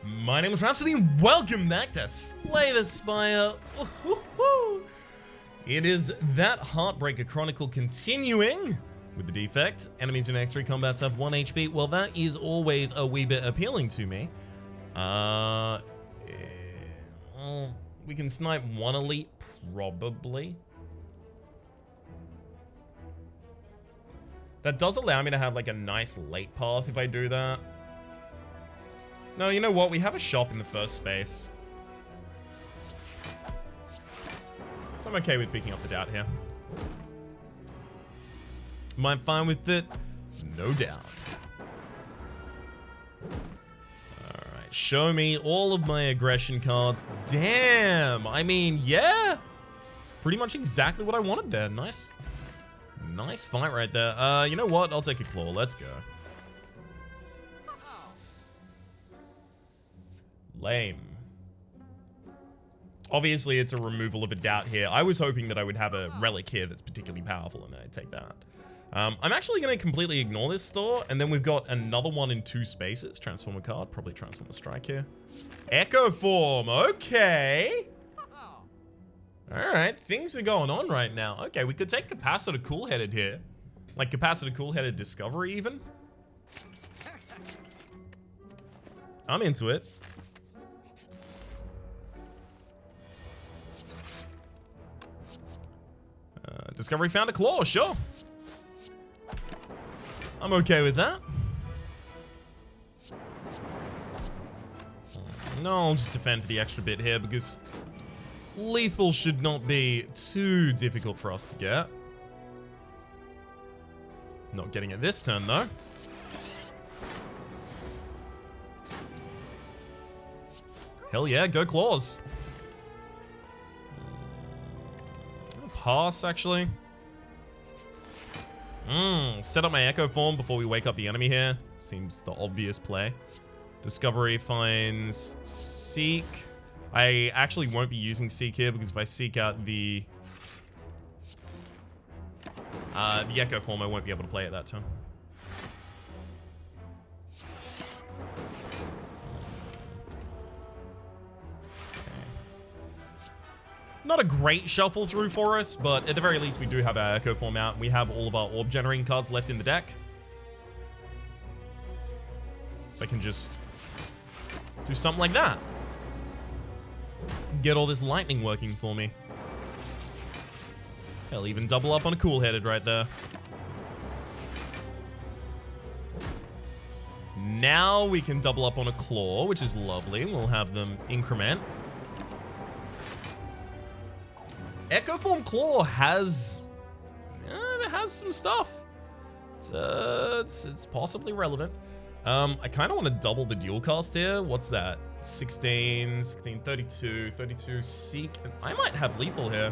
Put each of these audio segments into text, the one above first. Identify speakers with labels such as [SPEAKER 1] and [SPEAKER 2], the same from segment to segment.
[SPEAKER 1] My name is Rhapsody and welcome back to Slay the Spire. It is that Heartbreaker Chronicle continuing with the Defect. Enemies in X3 combats have 1 HP. Well, that is always a wee bit appealing to me. We can snipe one elite, probably. That does allow me to have like a nice late path if I do that. No, you know what? We have a shop in the first space. So I'm okay with picking up the doubt here. Am I fine with it? No doubt. Alright, show me all of my aggression cards. Damn! I mean, yeah! It's pretty much exactly what I wanted there. Nice. Nice fight right there. You know what? I'll take a claw. Let's go. Lame. Obviously, it's a removal of a doubt here. I was hoping that I would have a relic here that's particularly powerful, and then I'd take that. I'm actually going to completely ignore this store, and then we've got another one in 2 spaces. Transform a card. Probably transform a strike here. Echo form. Okay. Alright, things are going on right now. Okay, we could take Capacitor Cool-Headed here. Like Capacitor Cool-Headed Discovery, even. I'm into it. Discovery found a claw, sure. I'm okay with that. No, I'll just defend for the extra bit here because lethal should not be too difficult for us to get. Not getting it this turn, though. Hell yeah, go claws. Pass, actually. Set up my Echo form before we wake up the enemy here. Seems the obvious play. Discovery finds Seek. I actually won't be using Seek here because if I seek out the Echo form, I won't be able to play it that turn. Not a great shuffle through for us, but at the very least we do have our Echo form out. We have all of our orb generating cards left in the deck. So I can just do something like that. Get all this lightning working for me. Hell, even double up on a Cool-Headed right there. Now we can double up on a Claw, which is lovely. We'll have them increment. Echo Form Claw has... it has some stuff. It's possibly relevant. I kind of want to double the dual cast here. What's that? 16, 32, 32, Seek. And I might have lethal here.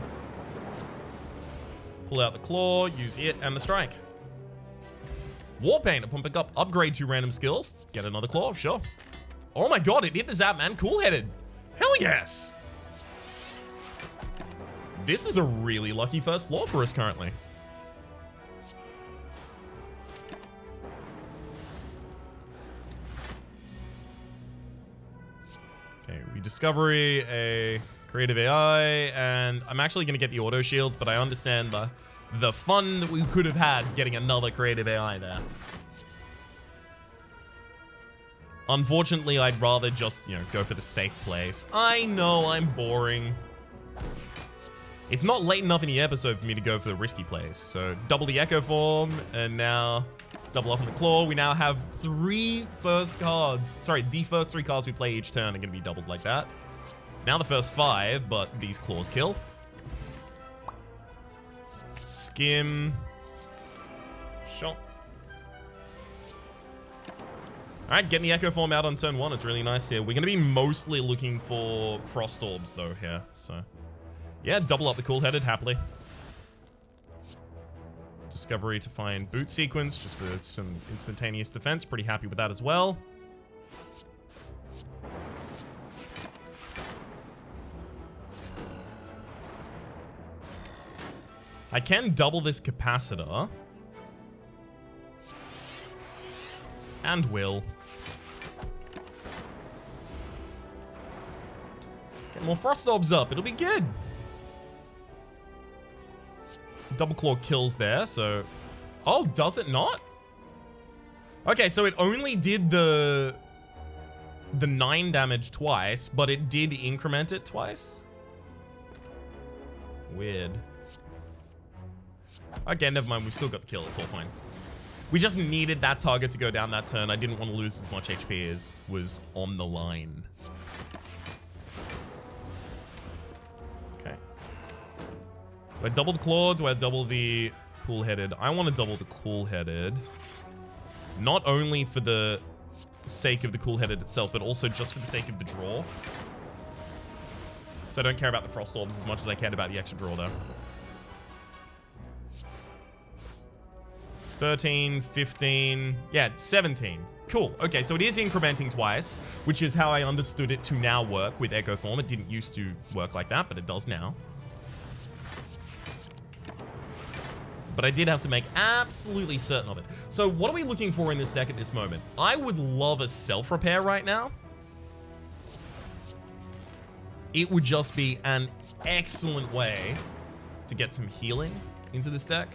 [SPEAKER 1] Pull out the Claw, use it, and the Strike. Warpaint, upon pick up, upgrade 2 random skills. Get another Claw, sure. Oh my god, it hit the Zap, man. Cool-Headed. Hell yes! This is a really lucky first floor for us currently. Okay, we discovery a creative AI, and I'm actually going to get the auto shields, but I understand the fun that we could have had getting another creative AI there. Unfortunately, I'd rather just, go for the safe place. I know I'm boring. It's not late enough in the episode for me to go for the risky plays. So double the Echo form, and now double up on the Claw. We now have 3 first cards. Sorry, the first 3 cards we play each turn are going to be doubled like that. Now the first 5, but these Claws kill. Skim. Shot. Alright, getting the Echo form out on turn 1 is really nice here. We're going to be mostly looking for Frost Orbs, though, here. So... yeah, double up the Cool-Headed, happily. Discovery to find Boot Sequence, just for some instantaneous defense. Pretty happy with that as well. I can double this Capacitor. And will. Get more Frost Orbs up. It'll be good. Double Claw kills there, so... Oh, does it not? Okay, so it only did the 9 damage twice, but it did increment it twice? Weird. Okay, never mind. We've still got the kill. It's all fine. We just needed that target to go down that turn. I didn't want to lose as much HP as was on the line. Okay. Do I double the Claw? Do I double the Cool-Headed? I want to double the Cool-Headed. Not only for the sake of the Cool-Headed itself, but also just for the sake of the draw. So I don't care about the Frost Orbs as much as I cared about the extra draw, though. 13, 15, yeah, 17. Cool. Okay, so it is incrementing twice, which is how I understood it to now work with Echo Form. It didn't used to work like that, but it does now. But I did have to make absolutely certain of it. So what are we looking for in this deck at this moment? I would love a self-repair right now. It would just be an excellent way to get some healing into this deck.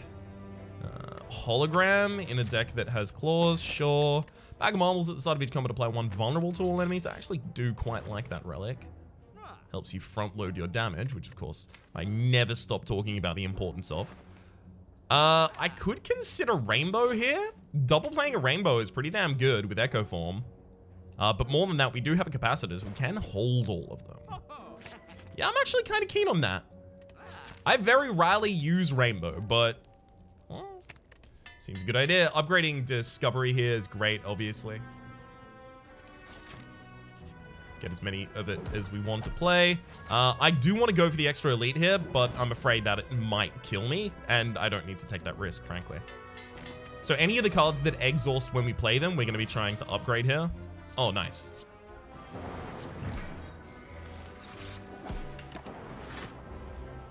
[SPEAKER 1] Hologram in a deck that has claws, sure. Bag of Marbles at the start of each combat apply 1 vulnerable to all enemies. I actually do quite like that relic. Helps you front load your damage, which of course I never stop talking about the importance of. I could consider Rainbow here. Double playing a Rainbow is pretty damn good with Echo Form. But more than that, we do have a capacitors. We can hold all of them. Yeah, I'm actually kind of keen on that. I very rarely use Rainbow, but... seems a good idea. Upgrading Discovery here is great, obviously. Get as many of it as we want to play. I do want to go for the extra elite here, but I'm afraid that it might kill me, and I don't need to take that risk, frankly. So any of the cards that exhaust when we play them, we're going to be trying to upgrade here. Oh, nice.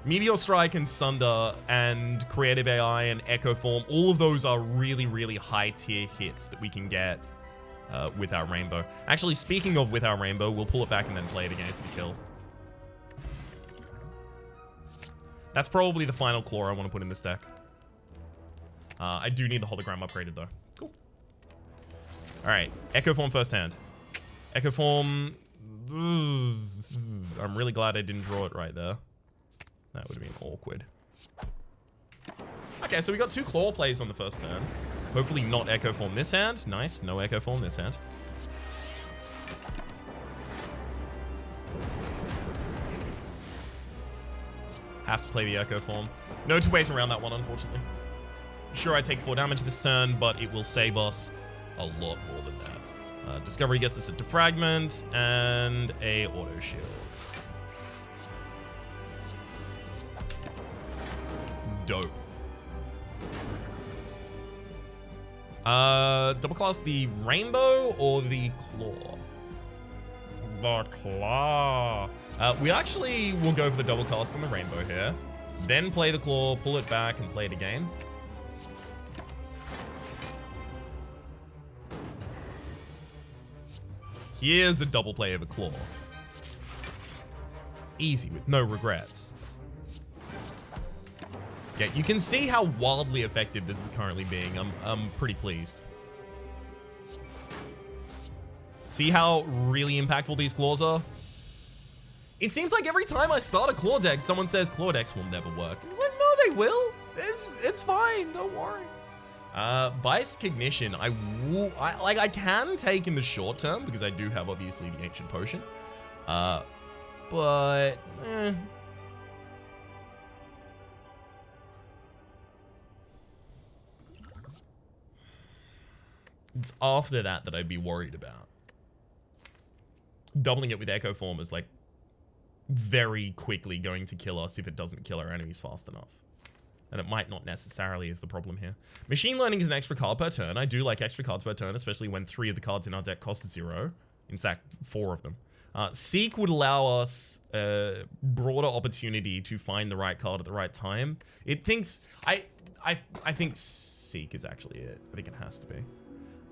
[SPEAKER 1] Meteor Strike and Sunder and Creative AI and Echo Form, all of those are really, really high tier hits that we can get with our Rainbow. Actually, speaking of with our Rainbow, we'll pull it back and then play it again for the kill. That's probably the final claw I want to put in this deck. I do need the hologram upgraded though. Cool. All right, Echo Form first hand. Echo Form. I'm really glad I didn't draw it right there. That would have been awkward. Okay, so we got 2 claw plays on the first turn. Hopefully not Echo Form this hand. Nice, no Echo Form this hand. Have to play the Echo Form. No 2 ways around that one, unfortunately. Sure, I take 4 damage this turn, but it will save us a lot more than that. Discovery gets us a Defragment and a Auto Shield. Dope. Double class the Rainbow or the Claw? The Claw. We actually will go for the double cast on the Rainbow here. Then play the Claw, pull it back, and play it again. Here's a double play of a Claw. Easy, with no regrets. Yeah, you can see how wildly effective this is currently being. I'm pretty pleased. See how really impactful these claws are? It seems like every time I start a claw deck, someone says claw decks will never work. It's like, no, they will. It's fine. Don't worry. Bias Cognition, I can take in the short term because I do have obviously the Ancient Potion. But it's after that I'd be worried about. Doubling it with Echo Form is like very quickly going to kill us if it doesn't kill our enemies fast enough. And it might not necessarily is the problem here. Machine Learning is an extra card per turn. I do like extra cards per turn, especially when 3 of the cards in our deck cost 0. In fact, 4 of them. Seek would allow us a broader opportunity to find the right card at the right time. It thinks... I think Seek is actually it. I think it has to be.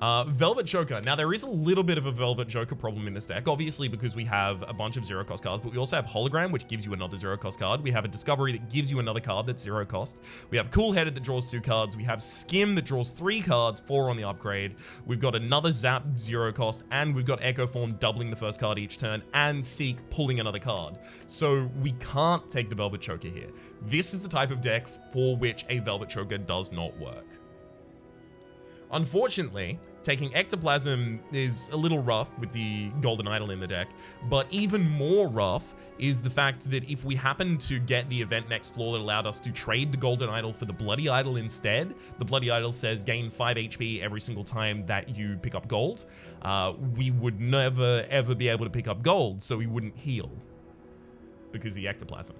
[SPEAKER 1] Velvet Joker. Now, there is a little bit of a Velvet Joker problem in this deck, obviously, because we have a bunch of zero-cost cards, but we also have Hologram, which gives you another zero-cost card. We have a Discovery that gives you another card that's zero-cost. We have Cool-Headed that draws 2 cards. We have Skim that draws 3 cards, 4 on the upgrade. We've got another Zap zero-cost, and we've got Echo Form doubling the first card each turn, and Seek pulling another card. So we can't take the Velvet Joker here. This is the type of deck for which a Velvet Joker does not work. Unfortunately, taking Ectoplasm is a little rough with the Golden Idol in the deck, but even more rough is the fact that if we happen to get the event next floor that allowed us to trade the Golden Idol for the Bloody Idol instead, the Bloody Idol says gain 5 HP every single time that you pick up gold, we would never ever be able to pick up gold, so we wouldn't heal because of the Ectoplasm.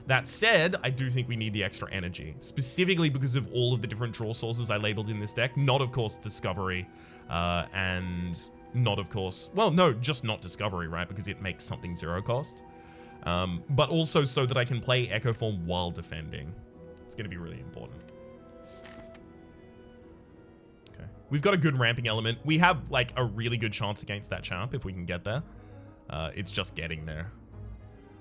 [SPEAKER 1] That said, I do think we need the extra energy, specifically because of all of the different draw sources I labeled in this deck. Not, of course, Discovery, and not, of course... Well, no, just not Discovery, right? Because it makes something zero cost. But also so that I can play Echo Form while defending. It's going to be really important. Okay. We've got a good ramping element. We have, like, a really good chance against that champ if we can get there. It's just getting there.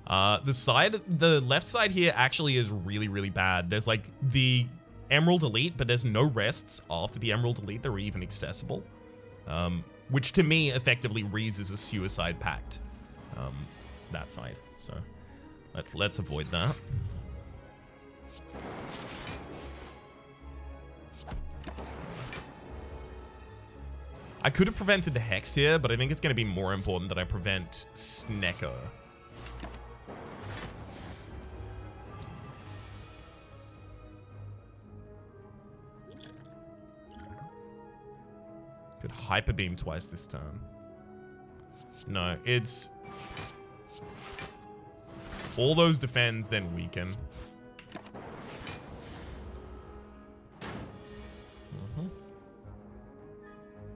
[SPEAKER 1] The left side here actually is really, really bad. There's like the Emerald Elite, but there's no rests after the Emerald Elite that are even accessible. Which to me effectively reads as a suicide pact. That side. So let's avoid that. I could have prevented the Hex here, but I think it's going to be more important that I prevent Snecko. Could Hyper Beam twice this turn. No, it's... all those defends, then weaken.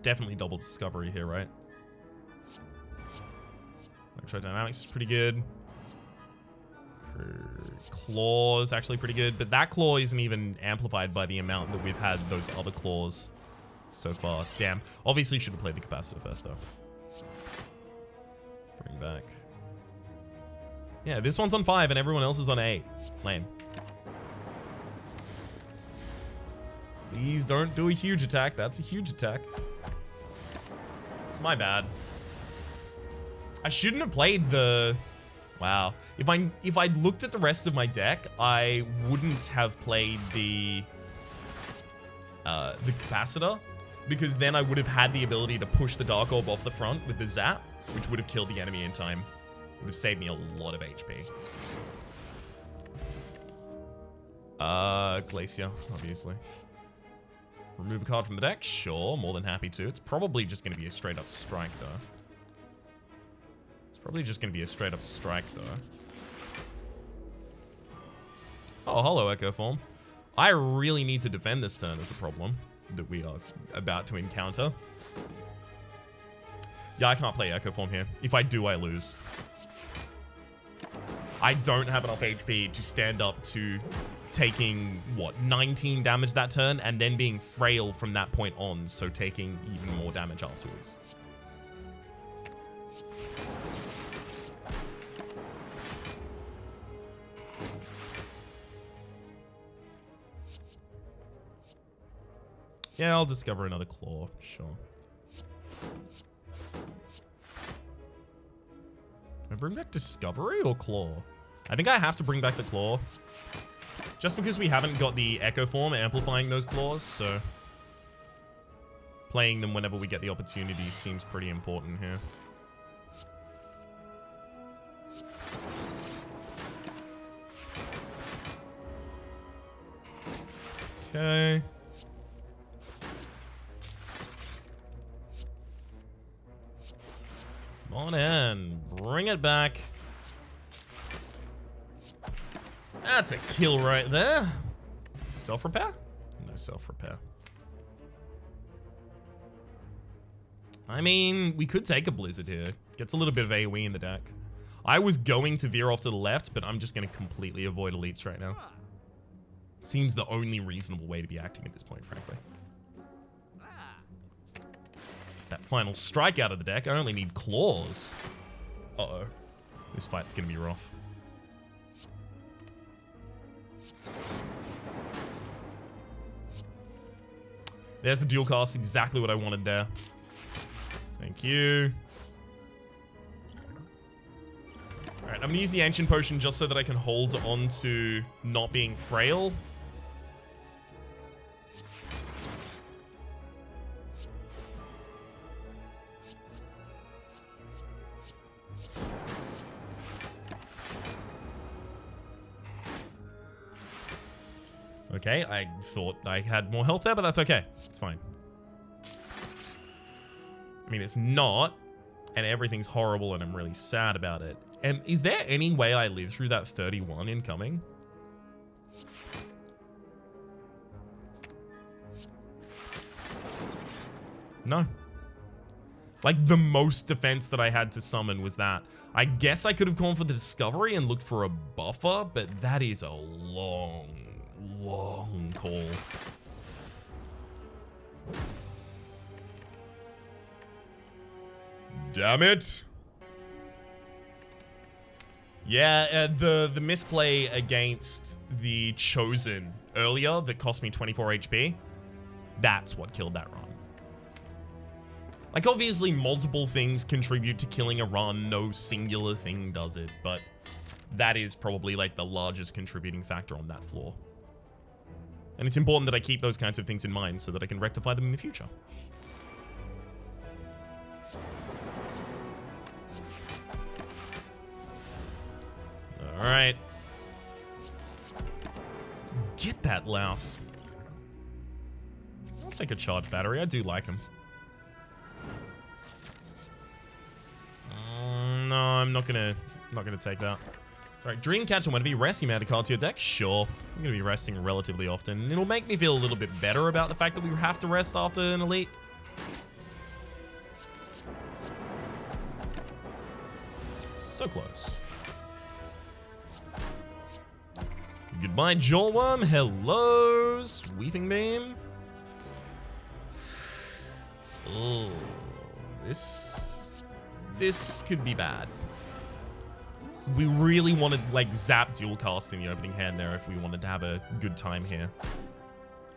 [SPEAKER 1] Definitely double Discovery here, right? Electrodynamics is pretty good. Claw is actually pretty good, but that Claw isn't even amplified by the amount that we've had those other Claws so far. Damn. Obviously should have played the Capacitor first, though. Bring back. Yeah, this one's on 5 and everyone else is on 8. Lame. Please don't do a huge attack. That's a huge attack. It's my bad. I shouldn't have played the... Wow. If I'd looked at the rest of my deck, I wouldn't have played the Capacitor, because then I would have had the ability to push the Dark Orb off the front with the Zap, which would have killed the enemy in time. Would have saved me a lot of HP. Glacier, obviously. Remove a card from the deck? Sure, more than happy to. It's probably just going to be a straight up strike, though. Oh, hello, Echo Form. I really need to defend this turn as a problem that we are about to encounter. Yeah, I can't play Echo Form here. If I do, I lose. I don't have enough HP to stand up to taking, what, 19 damage that turn, and then being frail from that point on, so taking even more damage afterwards. Yeah, I'll discover another claw, sure. Do I bring back Discovery or Claw? I think I have to bring back the Claw. Just because we haven't got the Echo Form amplifying those claws, so... playing them whenever we get the opportunity seems pretty important here. Okay. Come on in. Bring it back. That's a kill right there. Self-repair? No self-repair. I mean, we could take a Blizzard here. Gets a little bit of AoE in the deck. I was going to veer off to the left, but I'm just going to completely avoid elites right now. Seems the only reasonable way to be acting at this point, frankly. that final strike out of the deck. I only need claws. Uh-oh. This fight's gonna be rough. There's the dual cast, exactly what I wanted there. Thank you. Alright, I'm gonna use the Ancient Potion just so that I can hold on to not being frail. Okay, I thought I had more health there, but that's okay. It's fine. I mean, it's not, and everything's horrible, and I'm really sad about it. And is there any way I live through that 31 incoming? No. Like, the most defense that I had to summon was that. I guess I could have gone for the discovery and looked for a buffer, but that is a long call. Damn it. Yeah, the misplay against the Chosen earlier that cost me 24 HP, that's what killed that run. Like, obviously, multiple things contribute to killing a run. No singular thing does it, but that is probably, like, the largest contributing factor on that floor. And it's important that I keep those kinds of things in mind so that I can rectify them in the future. Alright. Get that louse. I'll take a charge battery. I do like him. No, I'm not gonna take that. Sorry, Dreamcatcher, whenever you rest, you may add a card to your deck? Sure. I'm gonna be resting relatively often. It'll make me feel a little bit better about the fact that we have to rest after an elite. So close. Goodbye, Jawworm. Hello, Sweeping Beam. Oh, this could be bad. We really wanted, like, Zap dual cast in the opening hand there if we wanted to have a good time here.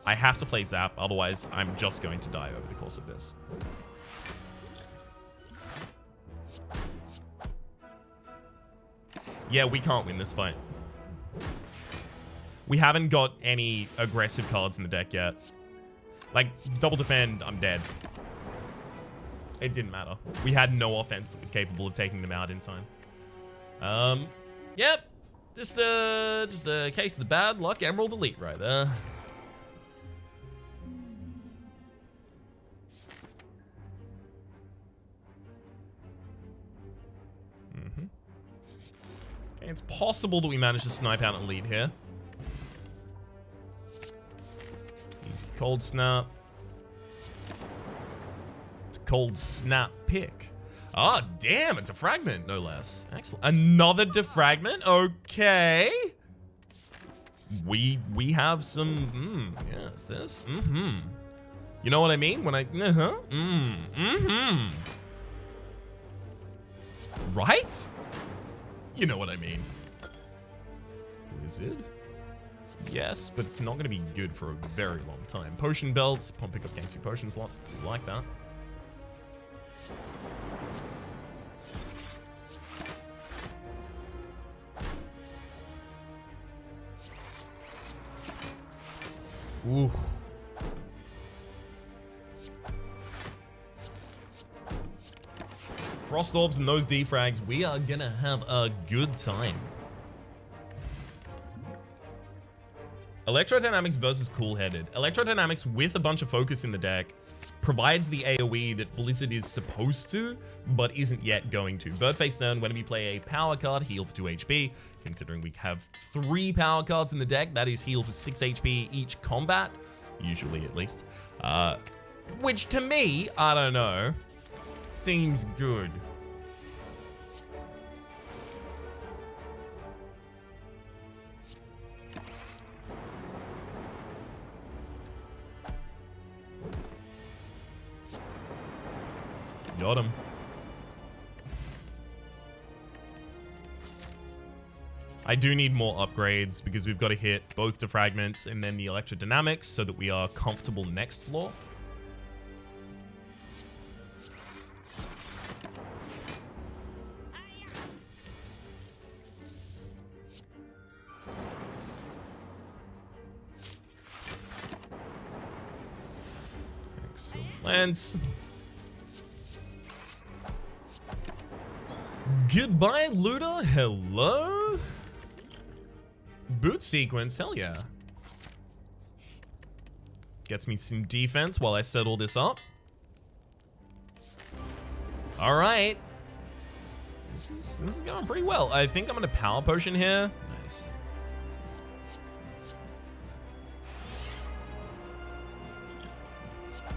[SPEAKER 1] I have to play Zap, otherwise I'm just going to die over the course of this. Yeah, we can't win this fight. We haven't got any aggressive cards in the deck yet. Like, double defend, I'm dead. It didn't matter. We had no offense that was capable of taking them out in time. Yep. Just a case of the bad luck Emerald Elite right there. Okay, it's possible that we managed to snipe out an Elite here. Easy cold snap. It's a cold snap pick. Oh, damn, a defragment, no less. Excellent. Another defragment? Okay. We have some, yes, this, You know what I mean? When I, Right? You know what I mean. Blizzard? Yes, but it's not going to be good for a very long time. Potion belts, pump pick up gains 2 potion slots, do like that. Ooh. Frost orbs and those defrags, we are gonna have a good time. Electrodynamics versus Cool-Headed. Electrodynamics with a bunch of focus in the deck provides the AoE that Blizzard is supposed to, but isn't yet going to. Birdface turn, whenever you play a power card, heal for 2 HP. Considering we have 3 power cards in the deck, that is heal for 6 HP each combat. Usually, at least. Which, to me, I don't know, seems good. got him. I do need more upgrades because we've got to hit both defragments and then the electrodynamics so that we are comfortable next floor. Excellent. Goodbye, looter. Hello? Boot sequence. Hell yeah. Gets me some defense while I settle this up. All right. This is going pretty well. I think I'm going to power potion here. Nice.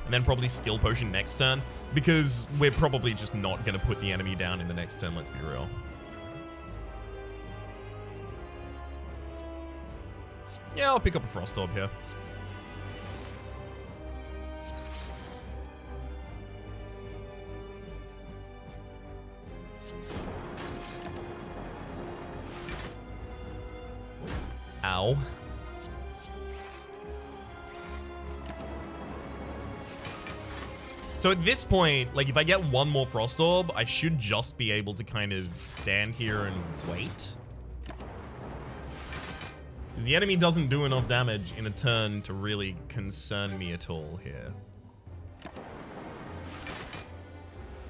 [SPEAKER 1] And then probably skill potion next turn, because we're probably just not going to put the enemy down in the next turn, let's be real. Yeah, I'll pick up a Frost Orb here. Ow. So at this point, like, if I get one more Frost Orb, I should just be able to kind of stand here and wait. Because the enemy doesn't do enough damage in a turn to really concern me at all here.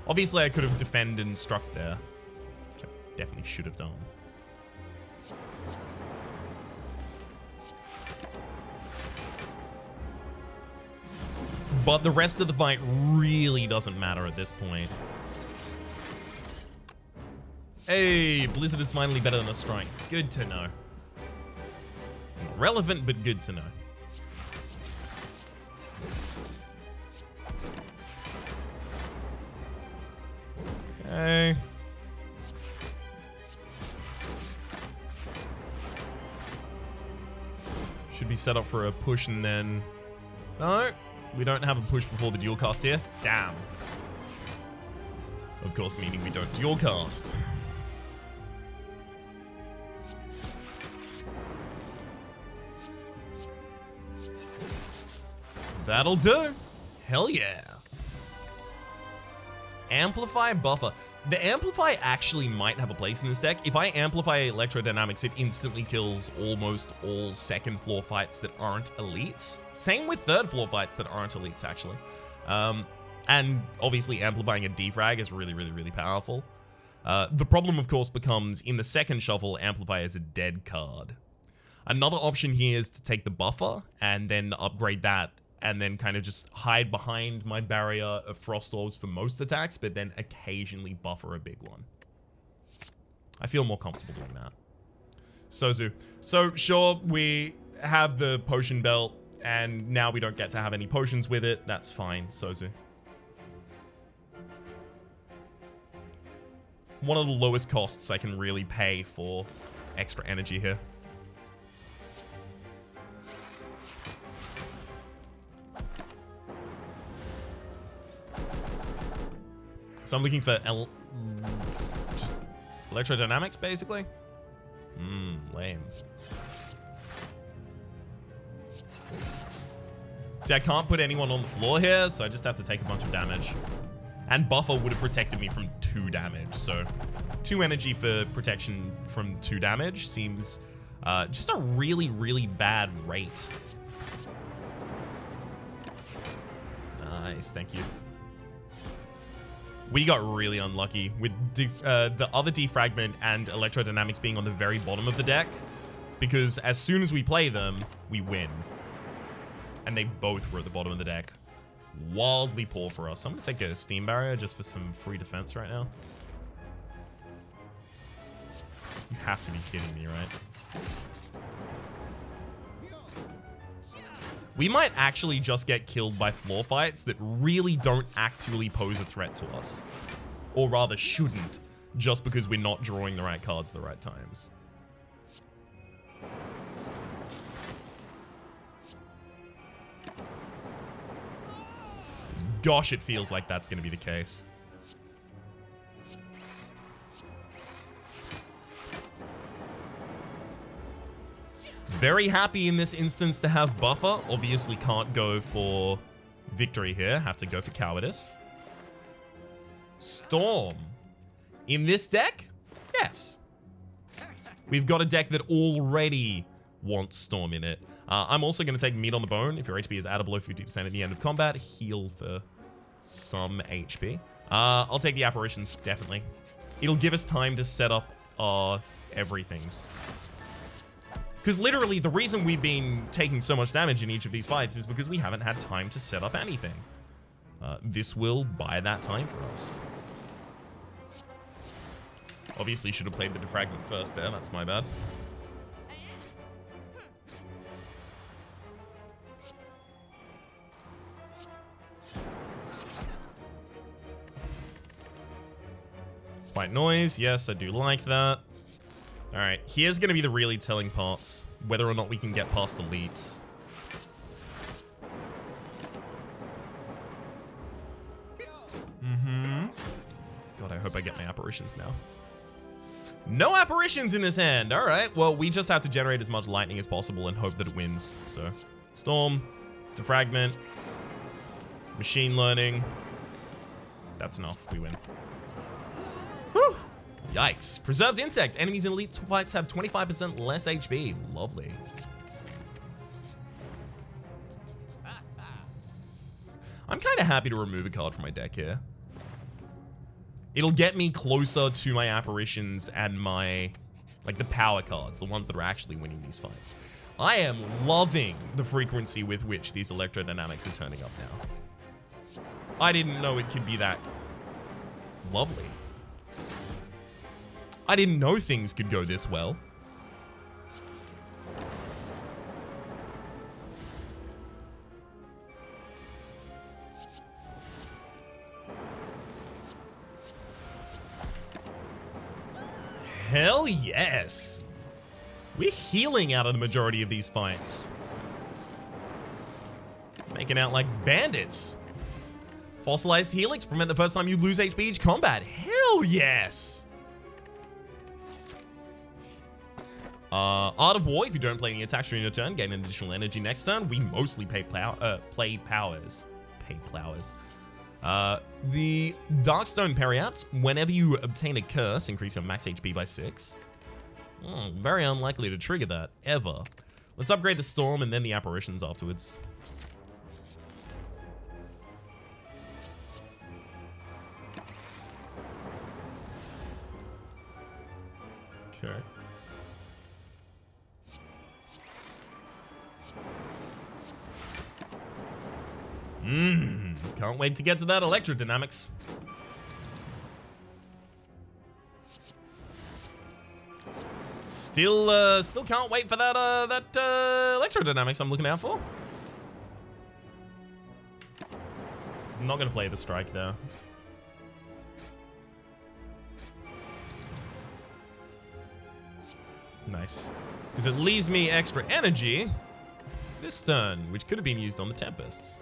[SPEAKER 1] Obviously, I could have defended and struck there, which I definitely should have done. But the rest of the fight really doesn't matter at this point. Hey, Blizzard is finally better than a strike. Good to know. Not relevant, but good to know. Okay. Should be set up for a push and then... No. We don't have a push before the dual cast here. Damn. Of course, meaning we don't dual cast. That'll do. Hell yeah. Amplify buffer. The Amplify actually might have a place in this deck. If I amplify Electrodynamics, it instantly kills almost all second floor fights that aren't elites. Same with third floor fights that aren't elites, actually. And obviously amplifying a defrag is really, really, really powerful. The problem, of course, becomes in the second shuffle, Amplify is a dead card. Another option here is to take the buffer and then upgrade that and then kind of just hide behind my barrier of Frost Orbs for most attacks, but then occasionally buffer a big one. I feel more comfortable doing that. Sozu. So, sure, we have the potion belt, and now we don't get to have any potions with it. That's fine, Sozu. One of the lowest costs I can really pay for extra energy here. So I'm looking for just electrodynamics, basically. Lame. See, I can't put anyone on the floor here, so I just have to take a bunch of damage. And buffer would have protected me from 2 damage, so 2 energy for protection from 2 damage seems just a really, really bad rate. Nice, thank you. We got really unlucky with the other defragment and electrodynamics being on the very bottom of the deck, because as soon as we play them, we win. And they both were at the bottom of the deck. Wildly poor for us. I'm going to take a steam barrier just for some free defense right now. You have to be kidding me, right? We might actually just get killed by floor fights that really don't actually pose a threat to us. Or rather, shouldn't, just because we're not drawing the right cards at the right times. Gosh, it feels like that's going to be the case. Very happy in this instance to have buffer. Obviously can't go for victory here. Have to go for cowardice. Storm. In this deck? Yes. We've got a deck that already wants Storm in it. I'm also going to take Meat on the Bone. If your HP is at or below 50% at the end of combat, heal for some HP. I'll take the Apparitions, definitely. It'll give us time to set up our everythings. Because literally, the reason we've been taking so much damage in each of these fights is because we haven't had time to set up anything. This will buy that time for us. Obviously, should have played the Defragment first there. That's my bad. White noise. Yes, I do like that. All right, here's going to be the really telling parts. Whether or not we can get past elites. God, I hope I get my apparitions now. No apparitions in this hand. All right, well, we just have to generate as much lightning as possible and hope that it wins. So, Storm, Defragment, Machine Learning. That's enough. We win. Whew. Yikes. Preserved Insect. Enemies in elite fights have 25% less HP. Lovely. I'm kind of happy to remove a card from my deck here. It'll get me closer to my apparitions and my, like, the power cards, the ones that are actually winning these fights. I am loving the frequency with which these electrodynamics are turning up now. I didn't know it could be that lovely. I didn't know things could go this well. Hell yes. We're healing out of the majority of these fights. Making out like bandits. Fossilized Helix, prevent the first time you lose HP each combat. Hell yes. Art of War, if you don't play any attacks during your turn, gain an additional energy next turn. We mostly play powers. The Darkstone Periapts, whenever you obtain a curse, increase your max HP by 6. Very unlikely to trigger that, ever. Let's upgrade the Storm and then the Apparitions afterwards. Okay. Can't wait to get to that electrodynamics. Still can't wait for that electrodynamics I'm looking out for. I'm not gonna play the strike though. Nice, because it leaves me extra energy this turn, which could have been used on the Tempest.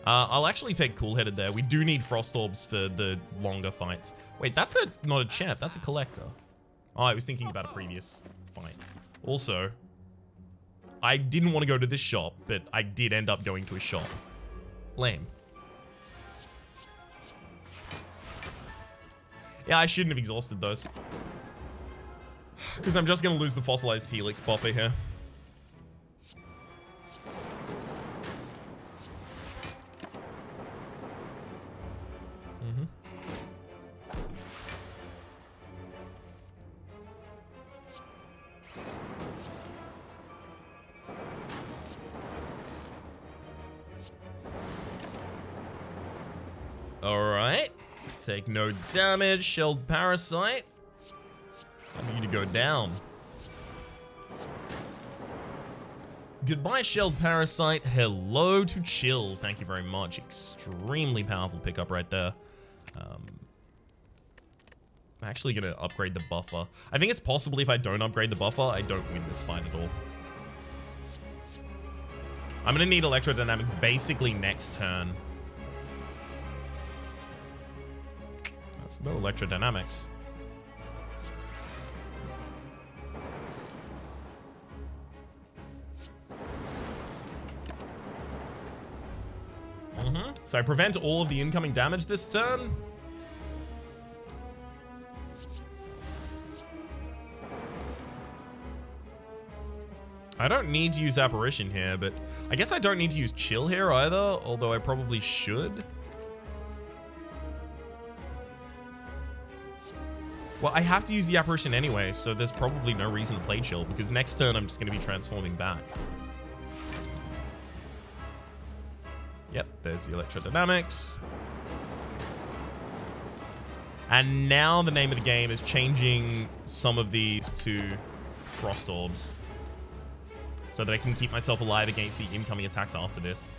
[SPEAKER 1] I'll actually take Cool-Headed there. We do need Frost Orbs for the longer fights. Wait, that's not a champ. That's a collector. Oh, I was thinking about a previous fight. Also, I didn't want to go to this shop, but I did end up going to a shop. Lame. Yeah, I shouldn't have exhausted those. Because I'm just going to lose the Fossilized Helix buffer here. Alright. Take no damage. Shelled Parasite. I need to go down. Goodbye, Shelled Parasite. Hello to Chill. Thank you very much. Extremely powerful pickup right there. I'm actually going to upgrade the buffer. I think it's possible if I don't upgrade the buffer, I don't win this fight at all. I'm going to need Electrodynamics basically next turn. That's no Electrodynamics. So I prevent all of the incoming damage this turn. I don't need to use Apparition here, but I guess I don't need to use Chill here either, although I probably should. Well, I have to use the Apparition anyway, so there's probably no reason to play Chill, because next turn I'm just going to be transforming back. Yep, there's the Electrodynamics. And now the name of the game is changing some of these to Frost Orbs, so that I can keep myself alive against the incoming attacks after this.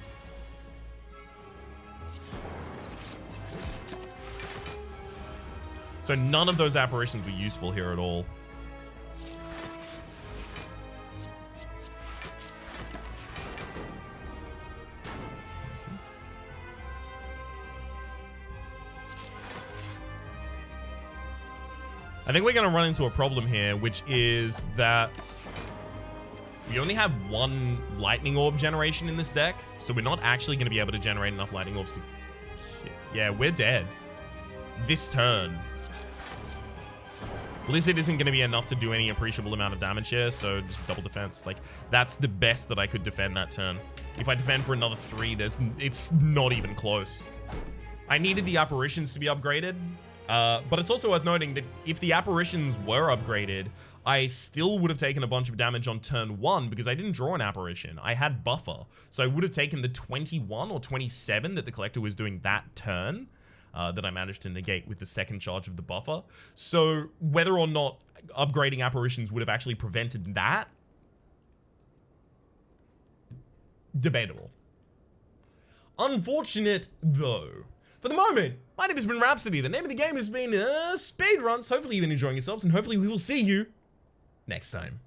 [SPEAKER 1] So none of those apparitions were useful here at all. I think we're going to run into a problem here, which is that we only have one lightning orb generation in this deck, so we're not actually going to be able to generate enough lightning orbs to... Yeah, we're dead. This turn. Blizzard isn't going to be enough to do any appreciable amount of damage here, so just double defense. Like, that's the best that I could defend that turn. If I defend for another 3, it's not even close. I needed the apparitions to be upgraded, but it's also worth noting that if the apparitions were upgraded, I still would have taken a bunch of damage on turn 1 because I didn't draw an apparition. I had buffer, so I would have taken the 21 or 27 that the collector was doing that turn. That I managed to negate with the second charge of the buffer. So whether or not upgrading apparitions would have actually prevented that, debatable. Unfortunate, though. For the moment, my name has been Rhapsody. The name of the game has been Speedruns. Hopefully you've been enjoying yourselves, and hopefully we will see you next time.